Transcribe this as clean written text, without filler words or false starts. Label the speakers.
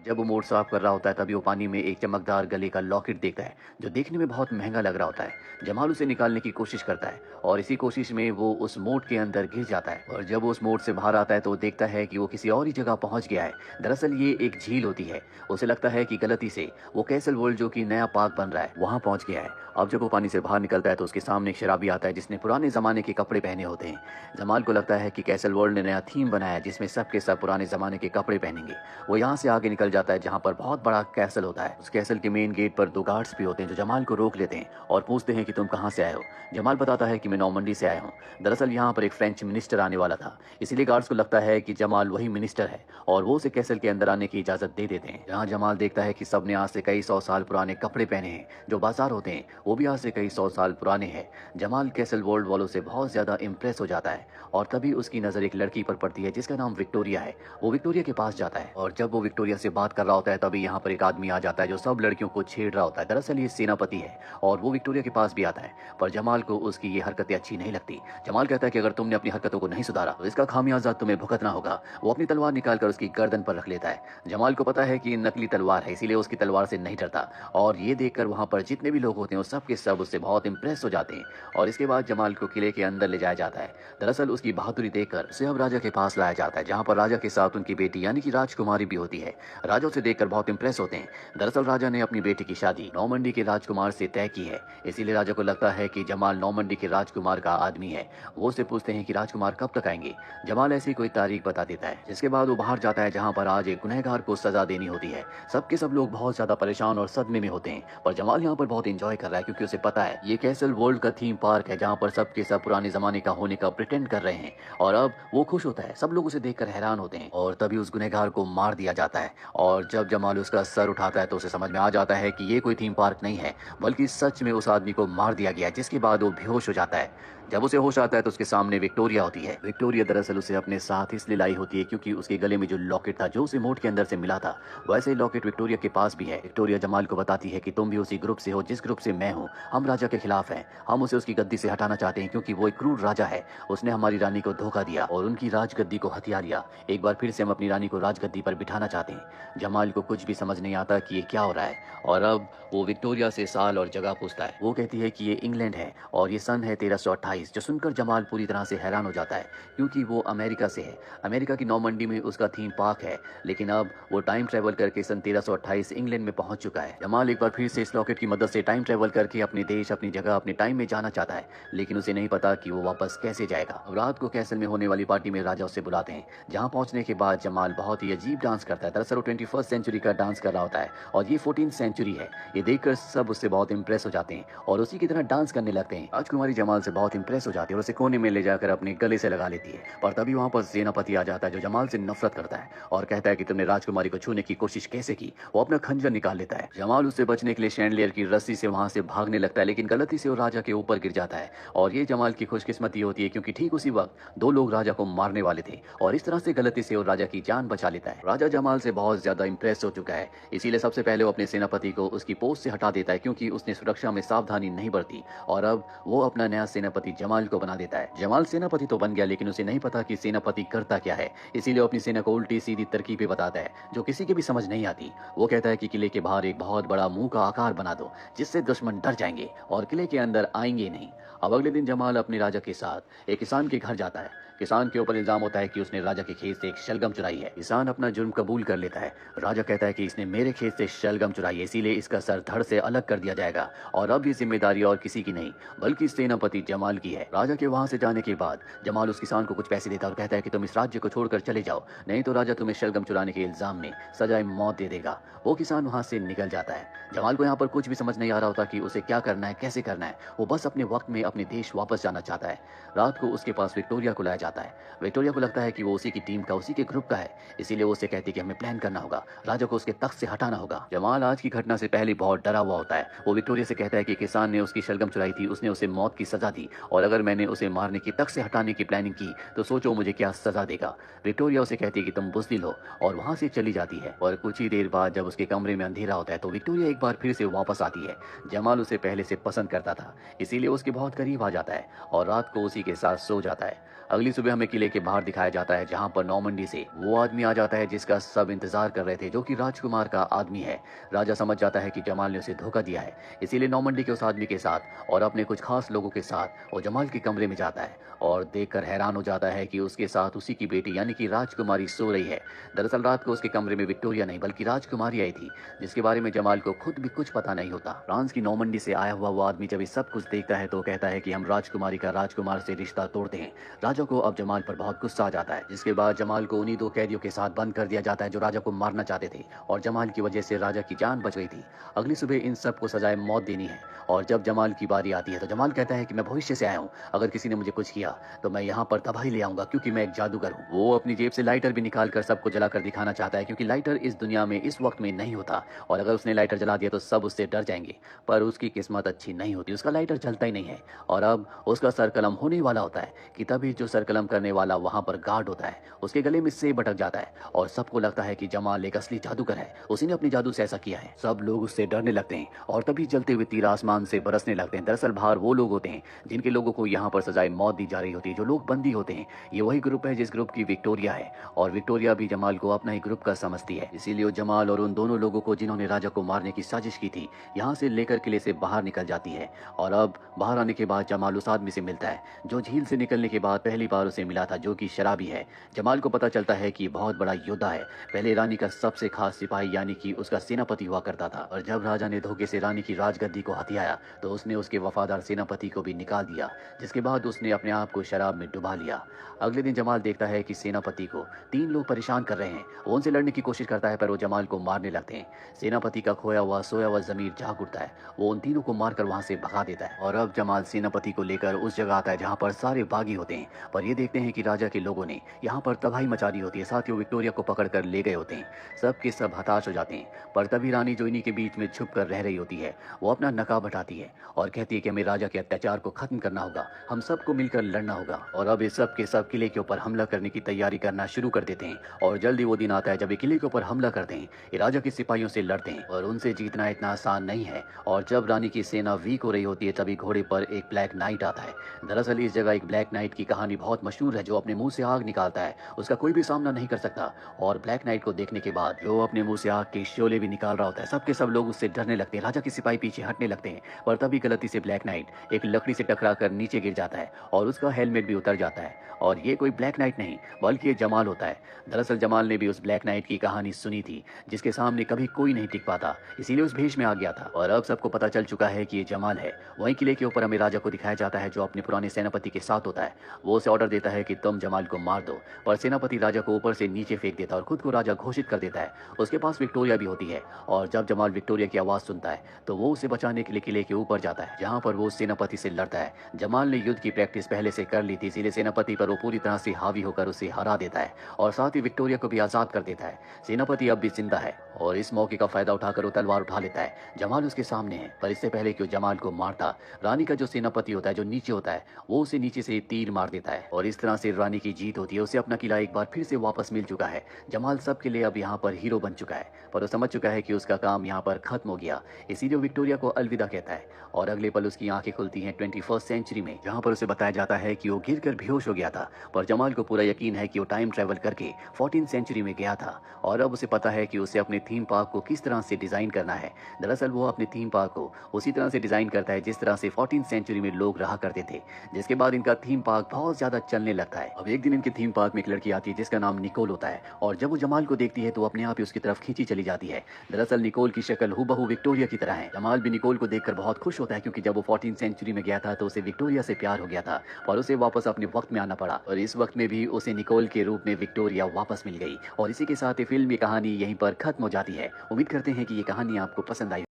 Speaker 1: जब वो मोड़ साफ कर रहा होता है तभी वो पानी में एक चमकदार गले का लॉकेट देखता है जो देखने में बहुत महंगा लग रहा होता है। जमाल उसे निकालने की कोशिश करता है और इसी कोशिश में वो उस मोड़ के अंदर गिर जाता है और जब वो उस मोड़ से बाहर आता है तो वो देखता है कि वो किसी और ही जगह पहुंच गया है। दरअसल ये एक झील होती है। उसे लगता है कि गलती से वो कैसल वर्ल्ड जो कि नया पार्क बन रहा है वहां पहुंच गया है। अब जब वो पानी से बाहर निकलता है तो उसके सामने एक शराबी आता है जिसने पुराने जमाने के कपड़े पहने होते हैं। जमाल को लगता है कि कैसल वर्ल्ड ने नया थीम बनाया है जिसमें सबके सब पुराने जमाने के कपड़े पहनेंगे। वो यहाँ से आगे निकल जाता है जहाँ पर बहुत बड़ा कैसल होता है। उस कैसल के मेन गेट पर दो गार्ड्स भी होते हैं जो जमाल को रोक लेते हैं और पूछते हैं कि तुम कहाँ से आए हो। जमाल बताता है कि मैं नॉर्मंडी से आया हूँ। दरअसल यहाँ पर एक फ्रेंच मिनिस्टर आने वाला था, इसीलिए गार्ड्स को लगता है कि जमाल वही मिनिस्टर है और वो उसे कैसल के अंदर आने की इजाजत दे देते हैं। जहाँ जमाल देखता है कि सबने आज से कई सौ साल पुराने कपड़े पहने हैं। जो बाजार होते हैं वो भी आज से कई सौ साल पुराने हैं। जमाल कैसल वर्ल्ड वालों से बहुत ज्यादा इम्प्रेस हो जाता है और तभी उसकी नजर एक लड़की पर पड़ती है जिसका नाम विक्टोरिया है। वो विक्टोरिया के पास जाता है और जब वो विक्टोरिया से बात कर रहा होता है तभी यहाँ पर एक आदमी आ जाता है जो सब लड़कियों को छेड़ रहा होता है। दरअसल ये सेनापति है और वो विक्टोरिया के पास भी आता है, पर जमाल को उसकी ये हरकतें अच्छी नहीं लगती। जमाल कहता है कि अगर तुमने अपनी हरकतों को नहीं सुधारा तो इसका खामियाजा तुम्हें भुगतना होगा। वो अपनी तलवार निकालकर उसकी गर्दन पर रख लेता है। जमाल को पता है कि ये नकली तलवार है, इसीलिए उसकी तलवार से नहीं डरता और ये देखकर वहां पर जितने भी लोग होते हैं वो सब के सब उससे बहुत इंप्रेस हो जाते हैं और इसके बाद जमाल को किले के अंदर ले जाया जाता है। दरअसल उसकी बहादुरी देखकर उसे अब राजा के पास लाया जाता है जहाँ पर राजा के साथ उनकी बेटी यानी कि राजकुमारी भी होती है। राजा उसे देखकर बहुत इंप्रेस होते हैं। दरअसल राजा ने अपनी बेटी की शादी नॉर्मंडी के राजकुमार से तय की है, इसीलिए राजा को लगता है कि जमाल नॉर्मंडी के राजकुमार का आदमी है। वो उससे पूछते हैं कि राजकुमार कब तक आएंगे। जमाल ऐसी कोई तारीख बता देता है जिसके बाद वो बाहर जाता है जहाँ पर आज एक गुनहगार को सजा देनी होती है। सबके सब लोग बहुत ज्यादा परेशान और सदमे में होते हैं, पर जमाल यहाँ पर बहुत इंजॉय कर रहा है क्योंकि उसे पता है ये कैसल वर्ल्ड का थीम पार्क है जहाँ पर सबके सब पुराने जमाने का होने का प्रिटेंड कर रहे हैं और अब वो खुश होता है। सब लोग उसे देखकर हैरान होते हैं और तभी उस गुनहगार को मार दिया जाता है और जब जमाल उसका सर उठाता है तो उसे समझ में आ जाता है कि ये कोई थीम पार्क नहीं है बल्कि सच में उस आदमी को मार दिया गया, जिसके बाद वो बेहोश हो जाता है। जब उसे होश आता है तो उसके सामने विक्टोरिया होती है। विक्टोरिया दरअसल उसे अपने साथ इसलिए लाई होती है क्योंकि उसके गले में जो लॉकेट था जो उसे मोट के अंदर से मिला था वैसे ही लॉकेट विक्टोरिया के पास भी है। विक्टोरिया जमाल को बताती है कि तुम भी उसी ग्रुप से हो जिस ग्रुप से मैं हूँ। हम राजा के खिलाफ हैं, हम उसे उसकी गद्दी से हटाना चाहते हैं क्योंकि वो एक क्रूर राजा है। उसने हमारी रानी को धोखा दिया और उनकी राजगद्दी को हथिया लिया। एक बार फिर से हम अपनी रानी को राजगद्दी पर बिठाना चाहते हैं। जमाल को कुछ भी समझ नहीं आता कि ये क्या हो रहा है और अब वो विक्टोरिया से साल और जगह पूछता है। वो कहती है कि ये इंग्लैंड है और ये सन है 1328। जो सुनकर जमाल पूरी तरह से हैरान हो जाता है क्योंकि वो अमेरिका से है। अमेरिका की नॉर्मंडी में उसका थीम पार्क है, लेकिन अब वो टाइम ट्रेवल करके सन 1328 इंग्लैंड में पहुंच चुका है। जमाल एक बार फिर से इस लॉकेट की मदद से टाइम ट्रेवल करके अपने देश, अपनी जगह, अपने टाइम में जाना चाहता है, लेकिन उसे नहीं पता कि वो वापस कैसे जाएगा। अब रात को कैसल में होने वाली पार्टी में राजा उसे बुलाते हैं जहाँ पहुंचने के बाद जमाल बहुत ही अजीब डांस करता है। दरअसल वो 21st सेंचुरी का डांस कर रहा होता है और ये 14th सेंचुरी है। ये देखकर सब उससे बहुत इंप्रेस हो जाते हैं और उसी की तरह डांस करने लगते हैं। राजकुमारी जमाल से बहुत इंप्रेस हो जाती है और उसे कोने में ले जाकर अपने गले से लगा लेती है, पर तभी वहां पर सेनापति आ जाता है जो जमाल से नफरत करता है और कहता है कि तुमने राजकुमारी को छूने की कोशिश कैसे की। वो अपना खंजर निकाल लेता है। जमाल उससे बचने के लिए शैंडलियर की रस्सी से वहां से भागने लगता है, लेकिन गलती से वो राजा के ऊपर गिर जाता है और ये जमाल की खुशकिस्मती होती है क्योंकि ठीक उसी वक्त दो लोग राजा को मारने वाले थे और इस तरह से गलती से वो राजा की जान बचा लेता है। राजा जमाल से बहुत ज्यादा इंप्रेस हो चुका है, इसीलिए सबसे पहले वो अपने सेनापति को उसकी पोस्ट से हटा देता है क्योंकि उसने सुरक्षा में सावधानी नहीं बरती और अब वो अपना नया सेनापति जमाल को बना देता है। जमाल सेनापति तो बन गया, लेकिन उसे नहीं पता कि सेनापति करता क्या है, इसीलिए वो अपनी सेना को उल्टी सीधी तरकीबें बताता है जो किसी के भी समझ नहीं आती। वो कहता है कि किले के बाहर एक बहुत बड़ा मुंह का आकार बना दो जिससे दुश्मन डर जाएंगे और किले के अंदर आएंगे नहीं। अब अगले दिन जमाल अपने राजा के साथ एक किसान के घर जाता है। किसान के ऊपर इल्जाम होता है कि उसने राजा के खेत से एक शलगम चुराई है। किसान अपना जुर्म कबूल कर लेता है। राजा कहता है कि इसने मेरे खेत से शलगम चुराई है, इसीलिए इसका सर धड़ से अलग कर दिया जाएगा और अब ये जिम्मेदारी और किसी की नहीं बल्कि सेनापति जमाल की है। राजा के वहां से जाने के बाद जमाल उस किसान को कुछ पैसे देता है और कहता है कि तुम इस राज्य को छोड़कर चले जाओ, नहीं तो राजा तुम्हें शलगम चुराने के इल्जाम में सजाए मौत दे देगा। वो किसान वहां से निकल जाता है। जमाल को यहाँ पर कुछ भी समझ नहीं आ रहा होता कि उसे क्या करना है, कैसे करना है। वो बस अपने वक्त में अपने देश वापस जाना चाहता है। रात को उसके पास विक्टोरिया को लाया जाता है। विक्टोरिया को लगता है कि वो उसी की टीम का, उसी के ग्रुप का है, इसीलिए वो उसे कहती है कि हमें प्लान करना होगा, राजा को उसके तख्त से हटाना होगा। जमाल आज की घटना से पहले बहुत डरा हुआ होता है। वो विक्टोरिया से कहता है कि किसान ने उसकी शलगम चुराई थी, उसने उसे मौत की सजा दी और अगर मैंने उसे मारने की, तख्त से हटाने की प्लानिंग की तो सोचो मुझे क्या सजा देगा। विक्टोरिया उसे कहती है कि तुम बुज़दिल हो और वहां से चली जाती है। और कुछ ही देर बाद जब उसके कमरे में अंधेरा होता है तो विक्टोरिया एक बार फिर से वापस आती है। जमाल उसे पहले से पसंद करता था, इसीलिए उसके बहुत करीब आ जाता है और रात को उसी के साथ सो जाता है। अगली सुबह हमें किले के बाहर दिखाया जाता है जहां पर नॉर्मंडी से वो आदमी आ जाता है जिसका सब इंतजार कर रहे थे, जो कि राजकुमार का आदमी है। राजा समझ जाता है कि जमाल ने उसे धोखा दिया है, इसीलिए नॉर्मंडी के उस आदमी के साथ और अपने कुछ खास लोगों के साथ वो जमाल के कमरे में जाता है और देखकर हैरान हो जाता है कि उसके साथ उसी की बेटी यानी कि राजकुमारी सो रही है। दरअसल रात को उसके कमरे में विक्टोरिया नहीं बल्कि राजकुमारी आई थी, जिसके बारे में जमाल को खुद भी कुछ पता नहीं होता। फ्रांस की नॉर्मंडी से आया हुआ वो आदमी जब ये सब कुछ देखता है तो कहता है कि हम राजकुमारी का राजकुमार से रिश्ता तोड़ते हैं। राजा को अब जमाल पर बहुत गुस्सा आ जाता है, जिसके बाद जमाल को उन्हीं दो कैदियों के साथ बंद कर दिया जाता है जो राजा को मारना चाहते थे और जमाल की वजह से राजा की जान बच गई थी। अगली सुबह इन सब को सजाए मौत देनी है और जब जमाल की बारी आती है तो जमाल कहता है कि मैं भविष्य से आया हूँ, अगर किसी ने मुझे कुछ किया तो मैं यहाँ पर तबाही ले आऊंगा क्योंकि मैं एक जादूगर हूँ। वो अपनी जेब से लाइटर भी निकाल कर सबको जलाकर दिखाना चाहता है क्योंकि लाइटर इस दुनिया में इस वक्त में नहीं होता और अगर उसने लाइटर जला दिया तो सब उससे डर जाएंगे। पर उसकी किस्मत अच्छी नहीं होती, उसका लाइटर जलता ही नहीं है और अब उसका सर कलम होने वाला होता है कि तभी जो सर कलम करने वाला वहां पर गार्ड होता है, उसके गले में सेब अटक जाता है और सबको लगता है कि जमाल एक असली जादूगर है, उसी ने अपने जादू से ऐसा किया है। सब लोग उससे डरने लगते हैं और तभी जलते हुए तीर आसमान से बरसने लगते हैं। दरअसल बाहर वो लोग होते हैं जिनके लोगों को यहाँ पर सजाए मौत दी जा रही होती है, जो लोग बंदी होते हैं। ये वही ग्रुप है जिस ग्रुप की विक्टोरिया है और विक्टोरिया भी जमाल को अपना ही ग्रुप का समझती है, इसीलिए वो जमाल और उन दोनों लोगों को जिन्होंने राजा को मारने की साजिश की थी यहाँ से लेकर किले से बाहर निकल जाती है। और अब बाहर आने के बाद जमाल उस आदमी से मिलता है जो झील से निकलने के बाद पहली बार उसे मिला था, जो कि शराबी है। जमाल को पता चलता है कि ये बहुत बड़ा योद्धा है, पहले रानी का सबसे खास सिपाही यानी कि उसका सेनापति हुआ करता था और जब राजा ने धोखे से रानी की राजगद्दी को हथियाया तो उसने उसके वफादार सेनापति को भी निकाल दिया, जिसके बाद उसने अपने आप को शराब में डुबा लिया। अगले दिन जमाल देखता है कि सेनापति को 3 लोग परेशान कर रहे हैं। वो उनसे लड़ने की कोशिश करता है पर वो जमाल को मारने लगते हैं। सेनापति का खोया हुआ सोया हुआ जमीर जाग उठता है, वो उन तीनों को मारकर वहां से भगा देता है और अब जमाल सेनापति को लेकर उस जगह आता है जहां पर सारे बागी होते हैं। पर ये देखते हैं कि राजा के लोगों ने यहाँ पर तबाही मचा दी होती है, साथ ही वो विक्टोरिया को पकड़कर ले गए होते हैं। सब के सब हताश हो जाते हैं पर तभी रानी जो इन्हीं के बीच में छुप कर रह रही होती है वो अपना नकाब हटाती है और कहती है कि हमें राजा के अत्याचार को खत्म करना होगा, हम सबको मिलकर लड़ना होगा। और अब ये सब के सब किले के ऊपर हमला करने की तैयारी करना शुरू कर देते हैं और जल्दी वो दिन आता है जब ये किले के ऊपर हमला करते हैं। ये राजा के सिपाहियों से लड़ते हैं और उनसे जीतना इतना आसान नहीं है और जब रानी की सेना वीक हो रही होती है तभी घोड़े पर एक ब्लैक नाइट आता है। दरअसल इस जगह एक ब्लैक नाइट की कहानी बहुत मशहूर है जो अपने मुंह से आग निकालता है, उसका कोई भी सामना नहीं कर सकता और ब्लैक नाइट को देखने के बाद जो अपने मुंह से आग के शोले भी निकाल रहा होता है, सबके सब लोग उससे डरने लगते हैं। राजा के सिपाही पीछे हटने लगते हैं पर तभी गलती से ब्लैक नाइट एक लकड़ी से टकरा कर नीचे गिर जाता है और उसका हेलमेट भी उतर जाता है और ये कोई ब्लैक नाइट नहीं बल्कि ये जमाल होता है। दरअसल जमाल ने भी उस ब्लैक नाइट की कहानी सुनी थी जिसके सामने कभी कोई नहीं टिक पाता, इसीलिए उस भेष में आ गया था और अब सबको पता चल चुका है कि ये जमाल है। वहीं किले के ऊपर हमें राजा को दिखाया जाता है जो अपने पुराने सेनापति के साथ होता है। वो उसे ऑर्डर देता है कि तुम जमाल को मार दो, पर सेनापति राजा को ऊपर से नीचे फेंक देता है और खुद को राजा घोषित कर देता है। उसके पास विक्टोरिया भी होती है और जब जमाल विक्टोरिया की आवाज सुनता है तो वो उसे बचाने के लिए किले के ऊपर जाता है जहाँ पर वो सेनापति से लड़ता है। जमाल ने युद्ध की प्रैक्टिस पहले से कर ली थी, इसीलिए सेनापति पर वो पूरी तरह से हावी होकर उसे हरा देता है और साथ ही विक्टोरिया को भी आजाद कर देता है। सेनापति अब भी जिंदा है और इस मौके का फायदा उठाकर वो तलवार उठा लेता है। जमाल उसके सामने है पर इससे पहले कि वो जमाल को मारता, रानी का जो सेनापति होता है जो नीचे होता है वो उसे नीचे से तीर मार देता है और इस तरह से रानी की जीत होती है। उसे अपना किला एक बार फिर से वापस मिल चुका है। जमाल सबके लिए अब यहाँ पर हीरो बन चुका है पर वो समझ चुका है कि उसका काम यहाँ पर खत्म हो गया, इसीलिए वो विक्टोरिया को अलविदा कहता है और अगले पल उसकी आंखें खुलती हैं 21st सेंचुरी में, जहाँ पर उसे बताया जाता है कि वो गिरकर बेहोश हो गया था। पर जमाल को पूरा यकीन है कि वो टाइम ट्रैवल करके 14th सेंचुरी में गया था और अब उसे पता है कि उसे अपने थीम पार्क को किस तरह से डिजाइन करना है। दरअसल वो अपने थीम पार्क को उसी तरह से डिजाइन करता है जिस तरह से 14th सेंचुरी में लोग रहा करते थे, जिसके बाद इनका थीम पार्क बहुत ज्यादा चलने लगता है। अब एक दिन इनके थीम पार्क में एक लड़की आती है जिसका नाम निकोल होता है और जब वो जमाल को देखती है तो अपने आप ही उसकी तरफ खींची चली जाती है। दरअसल निकोल की शक्ल हूबहू विक्टोरिया की तरह है। जमाल भी निकोल को देखकर बहुत खुश होता है क्योंकि जब वो 14th सेंचुरी में गया था तो उसे विक्टोरिया से प्यार हो गया था और उसे वापस अपने वक्त में आना पड़ा और इस वक्त में भी उसे निकोल के रूप में विक्टोरिया वापस मिल गई। और इसी के साथ ये फिल्म की कहानी यहीं पर खत्म हो जाती है। उम्मीद करते हैं कि ये कहानी आपको पसंद आई।